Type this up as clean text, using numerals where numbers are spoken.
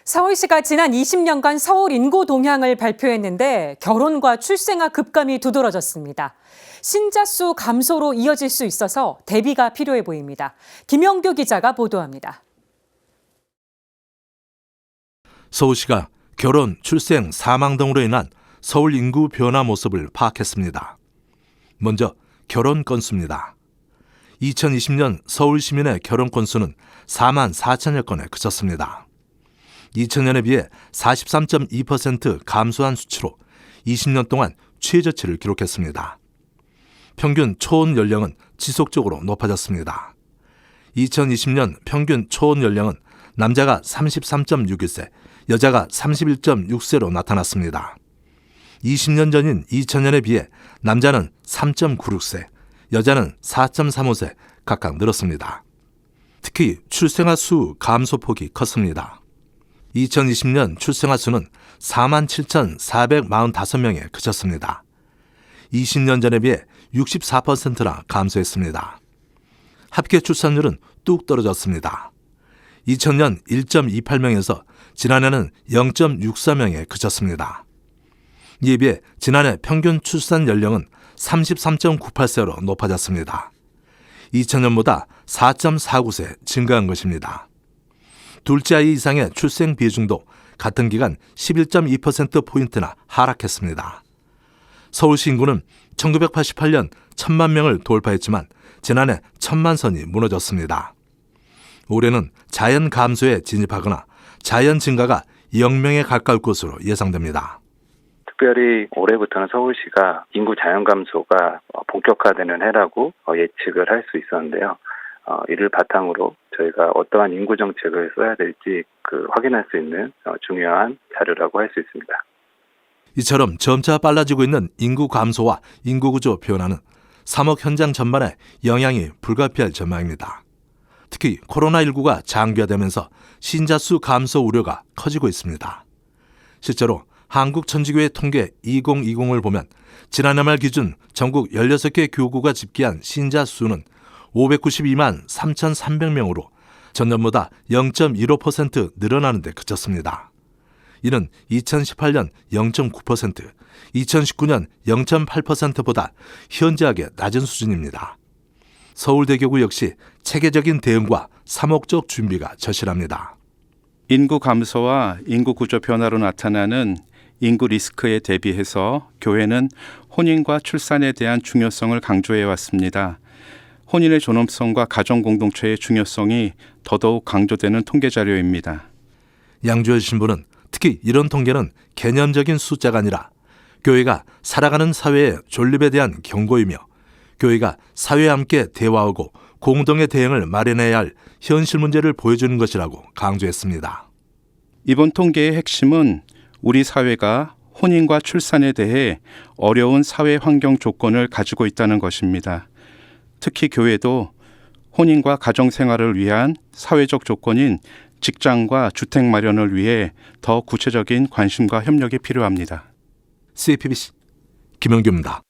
서울시가 지난 20년간 서울 인구 동향을 발표했는데 결혼과 출생아 급감이 두드러졌습니다. 신자 수 감소로 이어질 수 있어서 대비가 필요해 보입니다. 김영규 기자가 보도합니다. 서울시가 결혼, 출생, 사망 등으로 인한 서울 인구 변화 모습을 파악했습니다. 먼저 결혼 건수입니다. 2020년 서울 시민의 결혼 건수는 4만 4천여 건에 그쳤습니다. 2000년에 비해 43.2% 감소한 수치로 20년 동안 최저치를 기록했습니다. 평균 초혼 연령은 지속적으로 높아졌습니다. 2020년 평균 초혼 연령은 남자가 33.61세, 여자가 31.6세로 나타났습니다. 20년 전인 2000년에 비해 남자는 3.96세, 여자는 4.35세 각각 늘었습니다. 특히 출생아 수 감소폭이 컸습니다. 2020년 출생아 수는 47,445명에 그쳤습니다. 20년 전에 비해 64%나 감소했습니다. 합계 출산율은 뚝 떨어졌습니다. 2000년 1.28명에서 지난해는 0.64명에 그쳤습니다. 이에 비해 지난해 평균 출산 연령은 33.98세로 높아졌습니다. 2000년보다 4.49세 증가한 것입니다. 둘째 아이 이상의 출생 비중도 같은 기간 11.2%포인트나 하락했습니다. 서울시 인구는 1988년 1,000만 명을 돌파했지만 지난해 1,000만 선이 무너졌습니다. 올해는 자연 감소에 진입하거나 자연 증가가 0명에 가까울 것으로 예상됩니다. 특별히 올해부터는 서울시가 인구 자연 감소가 본격화되는 해라고 예측을 할 수 있었는데요. 이를 바탕으로 저희가 어떠한 인구 정책을 써야 될지 확인할 수 있는 중요한 자료라고 할 수 있습니다. 이처럼 점차 빨라지고 있는 인구 감소와 인구 구조 변화는 사목 현장 전반에 영향이 불가피할 전망입니다. 특히 코로나19가 장기화되면서 신자 수 감소 우려가 커지고 있습니다. 실제로 한국천주교회 통계 2020을 보면 지난해 말 기준 전국 16개 교구가 집계한 신자 수는 592만 3,300명으로 전년보다 0.15% 늘어나는 데 그쳤습니다. 이는 2018년 0.9%, 2019년 0.8%보다 현저하게 낮은 수준입니다. 서울대교구 역시 체계적인 대응과 사목적 준비가 절실합니다. 인구 감소와 인구 구조 변화로 나타나는 인구 리스크에 대비해서 교회는 혼인과 출산에 대한 중요성을 강조해 왔습니다. 혼인의 존엄성과 가정 공동체의 중요성이 더더욱 강조되는 통계 자료입니다. 양주열 신부는 특히 이런 통계는 개념적인 숫자가 아니라 교회가 살아가는 사회의 존립에 대한 경고이며 교회가 사회와 함께 대화하고 공동의 대응을 마련해야 할 현실 문제를 보여주는 것이라고 강조했습니다. 이번 통계의 핵심은 우리 사회가 혼인과 출산에 대해 어려운 사회 환경 조건을 가지고 있다는 것입니다. 특히 교회도 혼인과 가정 생활을 위한 사회적 조건인 직장과 주택 마련을 위해 더 구체적인 관심과 협력이 필요합니다. CPBC 김영규입니다.